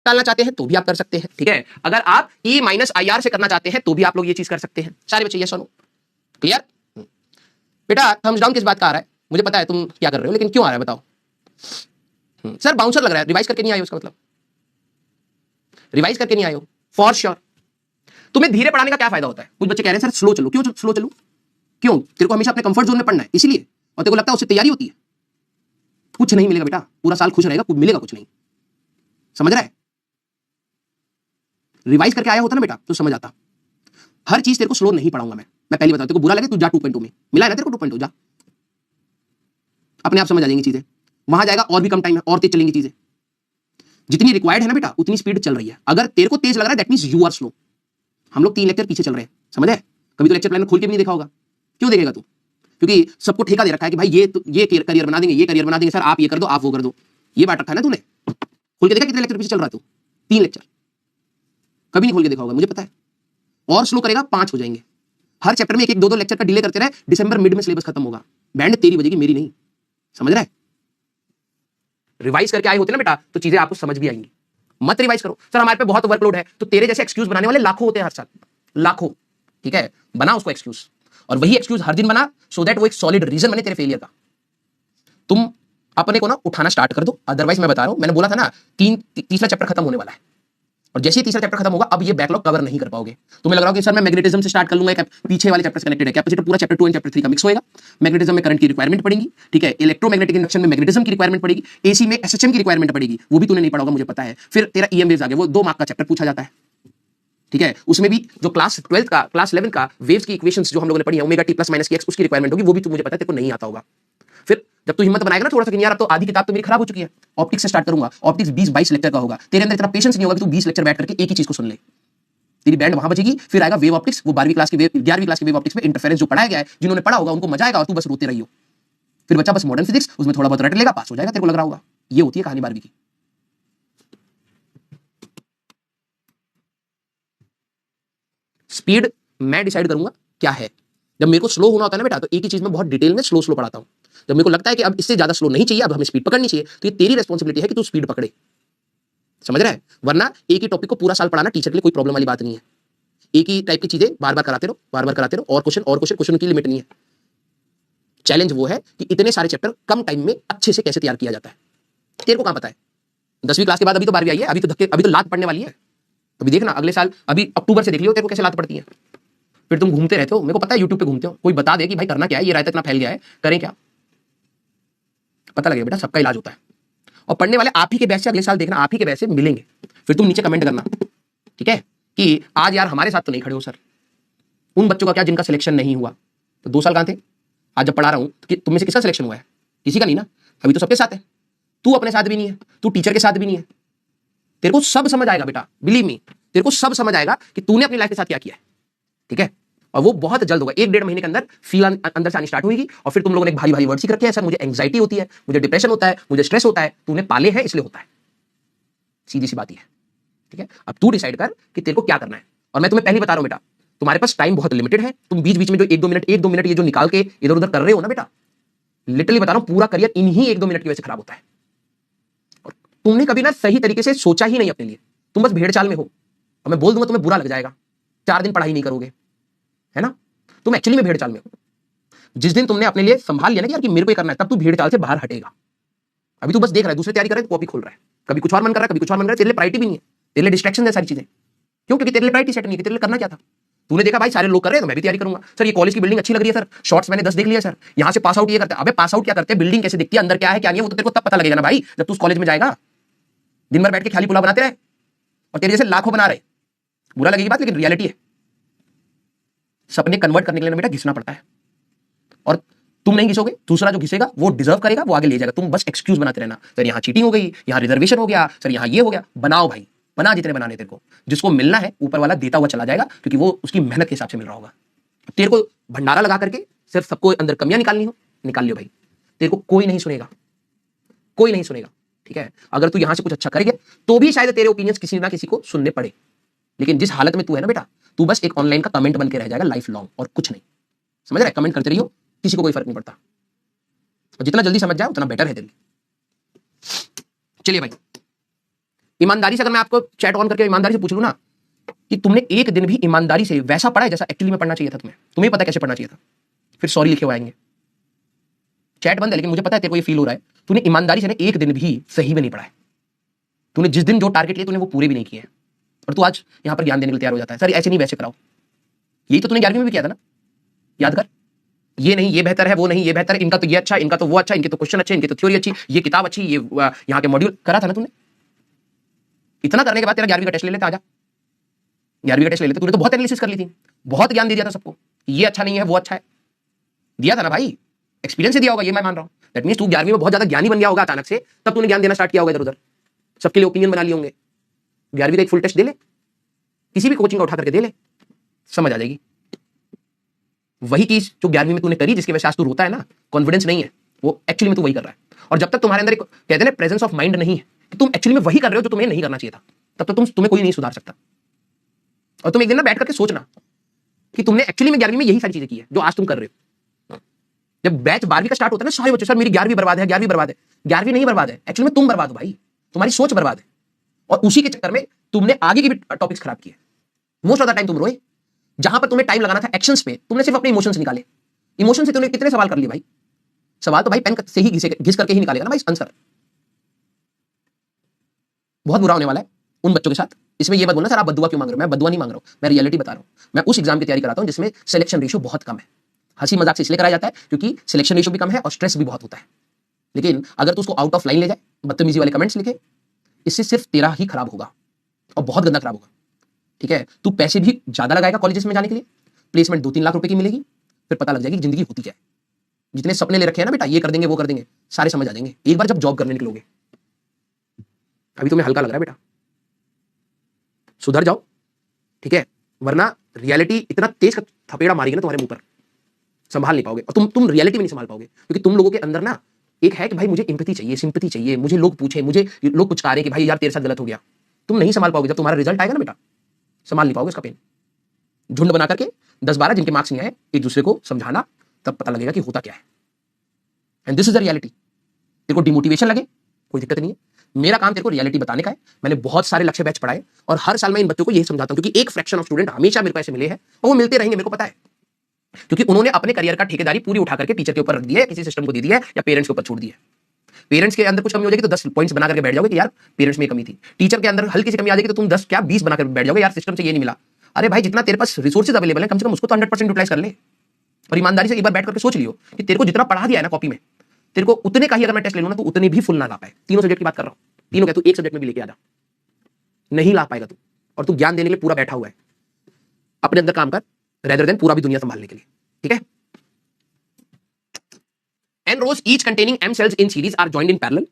निकालना चाहते हैं तो भी आप कर सकते हैं, ठीक है। अगर आप E माइनस IR से करना चाहते हैं तो भी आप लोग ये चीज कर सकते हैं। सारे बच्चे ये सुनो, क्लियर? बेटा थम्स डाउन किस बात का आ रहा है? मुझे पता है तुम क्या कर रहे हो, लेकिन क्यों आ रहा है बताओ? सर बाउंसर लग रहा है, रिवाइज करके नहीं आए हो, उसका मतलब रिवाइज करके नहीं आए हो फॉर श्योर। तुम्हें धीरे पढ़ाने का क्या फायदा होता है? कुछ बच्चे कह रहे हैं सर स्लो चलो। क्यों स्लो चलो? क्यों? तेरे को हमेशा अपने कंफर्ट जोन में पढ़ना है इसलिए, और तेरे को लगता है उससे तैयारी होती है? कुछ नहीं मिलेगा बेटा, पूरा साल खुश रहेगा, कुछ मिलेगा कुछ नहीं, समझ रहा है? रिवाइज करके आया होता ना बेटा तो समझ आता। हर चीज तेरे को स्लो नहीं पढ़ाऊंगा मैं पहले बताऊं, तेरे को बुरा लगे तू जा 2.2 में, मिला है ना तेरे को 2.2, जा अपने आप समझ आ जाएंगी चीजें। वहां जाएगा और भी कम टाइम है, और तेज चलेंगी चीजें। जितनी रिक्वायर्ड है ना बेटा उतनी स्पीड चल रही है। अगर तेरे को तेज लग रहा है that means you are slow. हम लोग 3 लेक्चर पीछे चल रहे हैं, समझ है? कभी तो लेक्चर प्लान खोल के भी नहीं देखा होगा। क्यों देखेगा तू? क्योंकि सबको ठेका दे रखा है कि भाई ये करियर बना देंगे, ये करियर बना देंगे, सर आप ये कर दो, आप वो कर दो। ये बात रखा है ना तूने? खोल के देखा कितने लेक्चर पीछे चल रहा है तू? 3 लेक्चर कभी नहीं खोल के देखा होगा, मुझे पता है। और स्लो करेगा 5 हो जाएंगे। हर चैप्टर में 1-1 2-2 लेक्चर का डिले करते रहे, दिसंबर मिड में सिलेबस खत्म होगा। बैंड तेरी बजेगी, मेरी नहीं, समझ रहा है? रिवाइज करके आए होते ना बेटा तो चीजें आपको समझ भी आएंगी। मत रिवाइज करो, सर हमारे पे बहुत वर्कलोड है, तो तेरे जैसे एक्सक्यूज बनाने वाले लाखों होते हैं हर साल, लाखों, ठीक है। बना उसको एक्सक्यूज, और वही एक्सक्यूज हर दिन बना, सो दैट वो एक सॉलिड रीजन बने तेरे फेलियर का। तुम अपने को ना उठाना स्टार्ट कर दो, अदरवाइज मैं बता रहा हूं, मैंने बोला था ना तीसरा चैप्टर खत्म होने वाला है, और जैसे ही तीसरा चैप्टर खत्म होगा अब ये बैकलॉग कवर नहीं कर पाओगे। तुम्हें लग रहा है कि सर मैं मैग्नेटिज्म से स्टार्ट कर लूंगा, पीछे वाले चैप्टर से कनेक्टेड है। कैपेसिटर पूरा चैप्टर 2 एंड चैप्टर 3 का मिक्स होएगा। मैग्नेटिज्म में करंट की रिक्वायरमेंट पड़ेगी, ठीक है। इलेक्ट्रोमैग्नेटिक इंडक्शन में मैग्नेटिज्म की रिक्वायरमेंट पड़ेगी। एसी में एसएचएम की रिक्वायरमेंट पड़ेगी, वो भी तूने नहीं पढ़ा होगा मुझे पता है। फिर तेरा ईएम वेव्स आ गया, वो 2 मार्क का चैप्टर पूछा जाता है, ठीक है। उसमें भी जो क्लास 12 का क्लास 11 का वेव्स की इक्वेशंस जो हम लोगों ने पढ़ी है, ओमेगा टी प्लस माइनस की एक्स, उसकी रिक्वायरमेंट होगी, वो भी मुझे पता है तेरे को नहीं आता होगा। फिर जब तू हिम्मत बनाएगा ना थोड़ा सा कि यार अब तो आधी किताब तो मेरी खराब हो चुकी है, ऑप्टिक्स से स्टार्ट करूंगा। ऑप्टिक्स 20-22 लेक्चर का होगा, तेरे अंदर इतना पेशेंस नहीं होगा कि तू 20 लेक्चर बैठ करके एक ही चीज को सुन ले। तेरी बैंड वहां बजेगी। फिर आएगा वेव ऑप्टिक्स, वो 12वीं क्लास की 11वीं क्लास की वेव ऑप्टिक्स में इंटरफेरेंस जो पढ़ाया गया है, जिन्होंने पढ़ा होगा उनको मजा आएगा, और तू बस रोते रहियो। फिर बच्चा बस मॉडर्न फिजिक्स उसमें थोड़ा बहुत रट लेगा, पास हो जाएगा, तेरे को लग रहा होगा। ये होती है कहानी 12वीं की। स्पीड मैं डिसाइड करूंगा क्या है। जब मेरे को स्लो होना होता है ना बेटा तो एक ही चीज में बहुत डिटेल में स्लो पढ़ाता हूं। जब मेरे को लगता है कि अब इससे ज्यादा स्लो नहीं चाहिए, अब हमें स्पीड पकड़नी चाहिए, तो ये तेरी रिस्पॉन्सिबिलिटी है कि तू स्पीड पकड़े, समझ रहा है? वरना एक ही टॉपिक को पूरा साल पढ़ाना टीचर के लिए कोई प्रॉब्लम वाली बात नहीं है। एक ही टाइप की चीजें बार बार कराते रहो, बार बार कराते रहो, और क्वेश्चन की लिमिट नहीं है। चैलेंज वो है कि इतने सारे चैप्टर कम टाइम में अच्छे से कैसे तैयार किया जाता है। तेरे को कहां पता है? 10वीं क्लास के बाद अभी तो 12वीं आई है, अभी तो लात पड़ने वाली है। अभी देखना अगले साल, अभी अक्टूबर से देख लियो तेरे को कैसे लात पड़ती है। फिर तुम घूमते रहते हो, मेरे को पता है यूट्यूब पे घूमते हो, कोई बता दे कि भाई करना क्या है, ये रायता इतना फैल गया है, करें क्या? पता लगेगा बेटा, सबका इलाज होता है। और पढ़ने वाले आप ही के बैच से अगले साल देखना, आप ही के बैच से मिलेंगे। फिर तुम नीचे कमेंट करना, ठीक है, कि आज यार हमारे साथ तो नहीं खड़े हो सर। उन बच्चों का क्या जिनका सिलेक्शन नहीं हुआ? तो 2 साल कहां थे? आज जब पढ़ा रहा हूं कि तुम में से किसका सिलेक्शन हुआ है? किसी का नहीं ना। अभी तो सबके साथ है, तू अपने साथ भी नहीं है, तू टीचर के साथ भी नहीं है। तेरे को सब समझ आएगा बेटा, बिलीव मी, तेरे को सब समझ आएगा कि तूने अपनी लाइफ के साथ क्या किया है, ठीक है। और वो बहुत जल्द होगा, 1-1.5 महीने के अंदर फील अंदर से आनी स्टार्ट होगी। और फिर तुम लोगों ने एक भारी भारी वर्ड सीख रखे हैं, सर मुझे एंग्जाइटी होती है, मुझे डिप्रेशन होता है, मुझे स्ट्रेस होता है। तूने पाले हैं इसलिए होता है, सीधी सी बात ही है, ठीक है। अब तू डिसाइड कर कि तेरे को क्या करना है। और मैं तुम्हें पहले बता रहा हूं बेटा, तुम्हारे पास टाइम बहुत लिमिटेड है। तुम बीच बीच में जो 1-2 मिनट ये जो निकाल के इधर उधर कर रहे हो ना बेटा, लिटरली बता रहा हूं, पूरा करियर इन्हीं 1-2 मिनट की वजह से खराब होता है। और तुमने कभी ना सही तरीके से सोचा ही नहीं अपने लिए, तुम बस भेड़ चाल में हो। और मैं बोल दूंगा तुम्हें बुरा लग जाएगा, 4 दिन पढ़ाई नहीं करोगे, है ना। तुम एक्चुअली में भेड़ चाल में हो। जिस दिन तुमने अपने लिए संभाल लिया ना कि यार कि मेरे को ये करना है, तब तू भेड़ चाल से बाहर हटेगा। अभी तू बस देख रहा है, दूसरी तैयारी कर रहा है, कॉपी खोल रहा है, कभी कुछ और मन कर रहा है, कभी कुछ और मन कर रहा है। तेरे लिए प्रायोरिटी भी नहीं है, तेरे लिए डिस्ट्रैक्शन है सारी चीजें। क्यों? क्योंकि तेरे लिए प्रायोरिटी सेट नहीं है। तेरे लिए करना क्या था? तूने देखा भाई सारे लोग कर रहे हैं तो मैं भी तैयारी करूंगा। सर ये कॉलेज की बिल्डिंग अच्छी लग रही है सर, शॉर्ट्स मैंने 10 देख लिया सर, यहां से पास आउट ये करते हैं। अबे पास आउट क्या करते हैं, बिल्डिंग कैसे दिखती है, अंदर क्या है क्या नहीं है, वो तो तेरे को तब पता लगेगा ना भाई, जब तू उस कॉलेज में जाएगा। दिन भर बैठ के खाली पुलाव बनाते रहे और तेरे जैसे लाखों बना रहे, बुरा लगेगी बात, लेकिन रियलिटी है। सपने कन्वर्ट करने के लिए ना बेटा घिसना पड़ता है, और तुम नहीं घिसोगे, दूसरा जो घिसेगा वो डिजर्व करेगा, वो आगे ले जाएगा। तुम बस एक्सक्यूज बनाते रहना, सर यहाँ चीटिंग हो गई, यहाँ रिजर्वेशन हो गया, सर यहाँ ये हो गया। बनाओ भाई, बना जितने बनाने तेरे को, जिसको मिलना है ऊपर वाला देता हुआ चला जाएगा, क्योंकि वो उसकी मेहनत के हिसाब से मिल रहा होगा। तेरे को भंडारा लगा करके सिर्फ सबको अंदर कमियां निकालनी हो, निकाल लियो भाई, तेरे को कोई नहीं सुनेगा, कोई नहीं सुनेगा, ठीक है। अगर तू यहां से कुछ अच्छा करेगा तो भी शायद तेरे ओपिनियंस किसी ना किसी को सुनने पड़े, लेकिन जिस हालत में तू है ना बेटा, तू बस एक ऑनलाइन का कमेंट बन के रह जाएगा लाइफ लॉन्ग, और कुछ नहीं। समझ रहा है? कमेंट करते रहियो, किसी को कोई फर्क नहीं पड़ता, और जितना जल्दी समझ जाए उतना बेटर है तेरे लिए। चलिए भाई, ईमानदारी से अगर मैं आपको चैट ऑन करके ईमानदारी से पूछ लूं ना कि तुमने एक दिन भी ईमानदारी से वैसा पढ़ा है जैसा एक्चुअली में पढ़ना चाहिए था, तुम्हें पता कैसे पढ़ना चाहिए था, फिर सॉरी लिखे हुए आएंगे। चैट बंद है, लेकिन मुझे पता है तेरे को ये फील हो रहा है, तूने ईमानदारी से ना एक दिन भी सही में नहीं पढ़ा है। तूने जिस दिन जो टारगेट लिए तूने वो पूरे भी नहीं किए हैं, और तू आज यहां पर ज्ञान देने के लिए तैयार हो जाता है। सर ऐसे नहीं वैसे कराओ, यही तो तूने 11वीं में भी किया था ना, याद कर। ये नहीं ये बेहतर है, वो नहीं ये बेहतर है, इनका तो ये अच्छा, इनका तो वो अच्छा, इनके तो क्वेश्चन अच्छे, इनकी तो थ्योरी अच्छी, ये किताब अच्छी, ये यहाँ के मॉड्यूल करा था ना तूने। इतना करने के बाद तेरा 11वीं का टेस्ट ले लेता, आजा 11वीं का टेस्ट ले लेते। तूने तो बहुत एनालिसिस कर ली थी, बहुत ज्ञान दे दिया था सबको, ये अच्छा नहीं है वो अच्छा है, दिया था ना भाई, एक्सपीरियंस से दिया होगा, ये मैं मान रहा हूं। दैट मींस तू 11वीं में बहुत ज्यादा ज्ञानी बन गया होगा अचानक से, तब तूने ज्ञान देना स्टार्ट किया होगा इधर उधर, सबके लिए ओपिनियन बना लिए होंगे। 11वीं का एक फुल टेस्ट दे ले, किसी भी कोचिंग का उठा करके दे ले, समझ आ जाएगी। वही चीज जो 11वीं में तूने करी, जिसकी वजह से आज तू रोता है ना, कॉन्फिडेंस नहीं है, वो एक्चुअली में तू वही कर रहा है। और जब तक तुम्हारे अंदर एक कहते हैं ना प्रेजेंस ऑफ माइंड नहीं है कि तुम एक्चुअली में वही कर रहे हो जो तुम्हें नहीं करना चाहिए था, तब तक तुम्हें कोई नहीं सुधार सकता। और तुम एक दिन ना बैठ करके सोचना कि तुमने एक्चुअली में 11वीं में यही सारी चीजें की है जो आज तुम कर रहे हो। जब बैच 12वीं का स्टार्ट होता है ना, सारे बच्चे सर मेरी 11वीं बर्बाद है, 11वीं बर्बाद है। 11वीं नहीं बर्बाद है, एक्चुअली में तुम बर्बाद हो भाई, तुम्हारी सोच बर्बाद है, और उसी के चक्कर में तुमने आगे की भी टॉपिक्स खराब किए। मोस्ट ऑफ द टाइम तुम रोए, जहां पर तुम्हें टाइम लगाना था एक्शंस पे, तुमने सिर्फ अपने इमोशंस निकाले। इमोशन से तुमने कितने सवाल कर लिए भाई? सवाल तो भाई पेन से ही घिस करके ही निकालेगा ना भाई आंसर। बहुत बुरा होने वाला है उन बच्चों के साथ। इसमें ये मत बोलना सर आप बद्दुआ क्यों मांग रहे हो, मैं बद्दुआ नहीं मांग रहा हूं, मैं रियलिटी बता रहा हूं। मैं उस एग्जाम की तैयारी कराता हूं जिसमें सिलेक्शन रेशियो बहुत कम है। हंसी मजाक से इसलिए कराया जाता है क्योंकि सिलेक्शन रेशियो भी कम है और स्ट्रेस भी बहुत होता है। लेकिन अगर तू उसको आउट ऑफ लाइन ले जाए, बदतमीजी वाले कमेंट्स लिखे, इससे सिर्फ तेरा ही खराब होगा और बहुत गंदा खराब होगा। ठीक है, तू पैसे भी ज्यादा लगाएगा कॉलेजेस में जाने के लिए, प्लेसमेंट 2-3 लाख रुपए की मिलेगी, फिर पता लग जाएगी कि जिंदगी होती क्या है। जितने सपने ले रखे हैं ना बेटा, ये कर देंगे वो कर देंगे, सारे समझ आ जाएंगे एक बार जब जॉब करने निकलोगे। अभी तुम्हें हल्का लग रहा है बेटा, सुधर जाओ, ठीक है, वरना रियलिटी इतना तेज का थपेड़ा मारेगी ना तुम्हारे मुंह पर, संभाल नहीं पाओगे। और तुम रियलिटी में नहीं संभाल पाओगे, क्योंकि तुम लोगों के अंदर ना एक है कि भाई मुझे एम्पैथी चाहिए, सिंपैथी चाहिए, मुझे लोग पूछे, मुझे लोग कुछ कह रहे कि भाई यार तेरे साथ गलत हो गया। तुम नहीं संभाल पाओगे, जब तुम्हारा रिजल्ट आएगा ना बेटा, संभाल नहीं पाओगे उसका पेन। झुंड बना करके 10-12 जिनके मार्क्स नहीं आए, एक दूसरे को समझाना, तब पता लगेगा कि होता क्या है। And this is the reality. तेरे को डिमोटिवेशन लगे कोई दिक्कत नहीं है, मेरा काम तेरे को रियलिटी बताने का है। मैंने बहुत सारे लक्ष्य बैच पढ़ाए और हर साल मैं इन बच्चों को यही समझाता हूं, क्योंकि एक फ्रैक्शन ऑफ स्टूडेंट हमेशा मेरे को ऐसे मिले हैं और वो मिलते रहेंगे, मेरे को पता है, क्योंकि उन्होंने अपने करियर का ठेकेदारी पूरी उठा करके टीचर के ऊपर रख दिया है, किसी सिस्टम को दे दिया है या पेरेंट्स के ऊपर छोड़ दिया है। पेरेंट्स के अंदर कुछ कमी हो जाएगी तो 10 पॉइंट्स बना करके बैठ जाओगे कि यार पेरेंट्स में कमी थी। टीचर के अंदर हल्की सी कमी आ जाएगी तो तुम 10 क्या 20 बनाकर बैठ जाओगे, यार सिस्टम से ये नहीं मिला। अरे भाई जितना तेरे पास रिसोर्सेज अवेलेबल है, कम से कम उसको तो 100% यूटिलाइज कर ले। और ईमानदारी से एक बार बैठ करके सोच लियो कि तेरे को जितना पढ़ा दिया है ना कॉपी में, तेरे को उतने का ही अगर मैं टेस्ट ले लूं ना तो उतने भी फुल ना ला पाए। तीनों सब्जेक्ट की बात कर रहा हूं, तीनों क्या तू एक सब्जेक्ट में भी लेके आ जा, नहीं ला पाएगा तू। और तू ज्ञान देने के लिए पूरा बैठा हुआ है, अपने अंदर काम कर रेदर देन पूरा भी दुनिया संभालने के लिए, ठीक है। N rows each containing M cells in series are joined in parallel.